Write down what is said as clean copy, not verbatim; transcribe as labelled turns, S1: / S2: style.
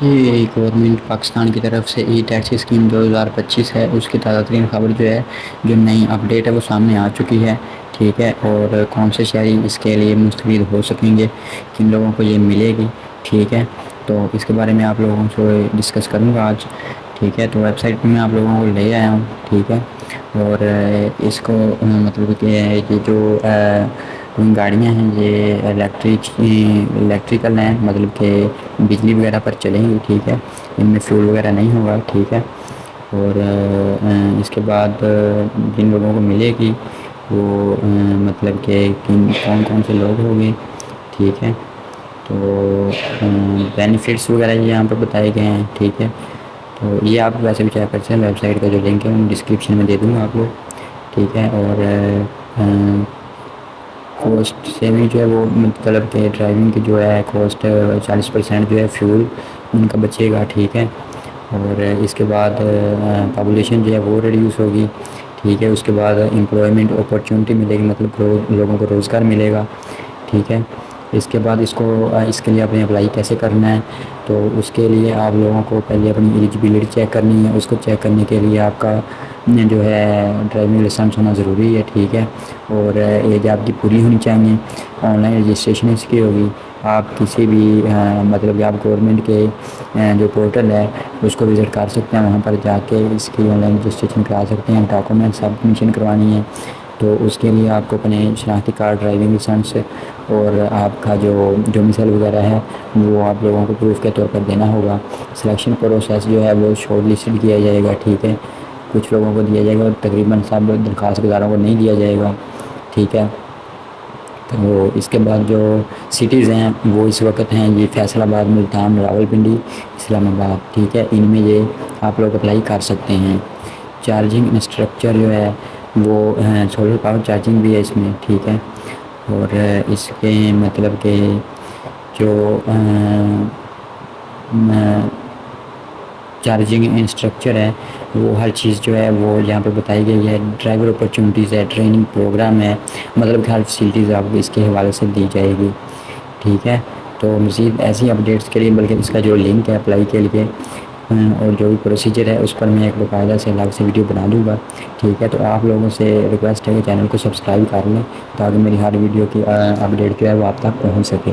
S1: یہ گورنمنٹ پاکستان کی طرف سے ای ٹیکسی اسکیم 2025 ہے، اس کی تازہ ترین خبر جو ہے، جو نئی اپڈیٹ ہے وہ سامنے آ چکی ہے، ٹھیک ہے۔ اور کون سے شہری اس کے لیے مستفید ہو سکیں گے، کن لوگوں کو یہ ملے گی، ٹھیک ہے۔ تو اس کے بارے میں آپ لوگوں سے ڈسکس کروں گا آج، ٹھیک ہے۔ تو ویب سائٹ پہ میں آپ لوگوں کو لے آیا ہوں، ٹھیک ہے۔ اور اس کو مطلب کہ یہ جو گاڑیاں ہیں یہ الیکٹریکل ہیں، مطلب کہ بجلی وغیرہ پر چلیں گی، ٹھیک ہے۔ ان میں فیول وغیرہ نہیں ہوگا، ٹھیک ہے۔ اور اس کے بعد جن لوگوں کو ملے گی وہ مطلب کہ کون کون سے لوگ ہوں گے، ٹھیک ہے۔ تو بینیفٹس وغیرہ یہ یہاں پہ بتائے گئے ہیں، ٹھیک ہے۔ تو یہ آپ ویسے بھی چیک کر سکتے ہیں، ویب سائٹ کا جو لنک ہے وہ ڈسکرپشن میں دے دوں گا آپ کو، ٹھیک ہے۔ اور کوسٹ سیونگ جو ہے وہ مطلب کہ ڈرائیونگ کی جو ہے کوسٹ 40% جو ہے فیول ان کا بچے گا، ٹھیک ہے۔ اور اس کے بعد پاپولیشن جو ہے وہ ریڈیوس ہوگی، ٹھیک ہے۔ اس کے بعد امپلائمنٹ اپرچونٹی ملے گی، مطلب لوگوں کو روزگار ملے گا، ٹھیک ہے۔ اس کے بعد اس کے لیے اپنے اپلائی کیسے کرنا ہے، تو اس کے لیے آپ لوگوں کو پہلے اپنی ایلیجبلٹی چیک کرنی ہے۔ اس کو چیک کرنے کے لیے آپ کا جو ہے ڈرائیونگ لائسنس ہونا ضروری ہے، ٹھیک ہے۔ اور ایج آپ کی پوری ہونی چاہیے۔ آن لائن رجسٹریشن اس کی ہوگی، آپ کسی بھی مطلب کہ آپ گورنمنٹ کے جو پورٹل ہے اس کو وزٹ کر سکتے ہیں، وہاں پر جا کے اس کی آن لائن رجسٹریشن کرا سکتے ہیں، ڈاکومنٹ سبمیشن کروانی ہے۔ تو اس کے لیے آپ کو اپنے شناختی کارڈ، ڈرائیونگ لائسنس اور آپ کا جو ڈومیسائل وغیرہ ہے وہ آپ لوگوں کو پروف کے طور پر دینا ہوگا۔ سلیکشن پروسیس جو ہے وہ شارٹ لسٹڈ کیا جائے گا، ٹھیک ہے۔ کچھ لوگوں کو دیا جائے گا اور تقریباً سب درخواست گزاروں کو نہیں دیا جائے گا، ٹھیک ہے۔ تو اس کے بعد جو سٹیز ہیں وہ اس وقت ہیں یہ فیصل آباد، ملتان، راولپنڈی، اسلام آباد، ٹھیک ہے۔ ان میں یہ آپ لوگ اپلائی کر سکتے ہیں۔ چارجنگ انسٹرکچر جو ہے وہ سولر پاور چارجنگ بھی ہے اس میں، ٹھیک ہے۔ اور اس کے مطلب کہ جو چارجنگ انسٹرکچر ہے وہ ہر چیز جو ہے وہ یہاں پہ بتائی گئی ہے۔ ڈرائیور اپرچونیٹیز ہے، ٹریننگ پروگرام ہے، مطلب کہ ہر فیسلٹیز آپ کو اس کے حوالے سے دی جائے گی، ٹھیک ہے۔ تو مزید ایسی اپڈیٹس کے لیے بلکہ اس کا جو لنک ہے اپلائی کے لیے اور جو بھی پروسیجر ہے اس پر میں ایک باقاعدہ سے الگ سے ویڈیو بنا دوں گا، ٹھیک ہے۔ تو آپ لوگوں سے ریکویسٹ ہے کہ چینل کو سبسکرائب کر لیں تاکہ میری ہر ویڈیو کی اپڈیٹ جو ہے وہ آپ تک پہنچ سکے۔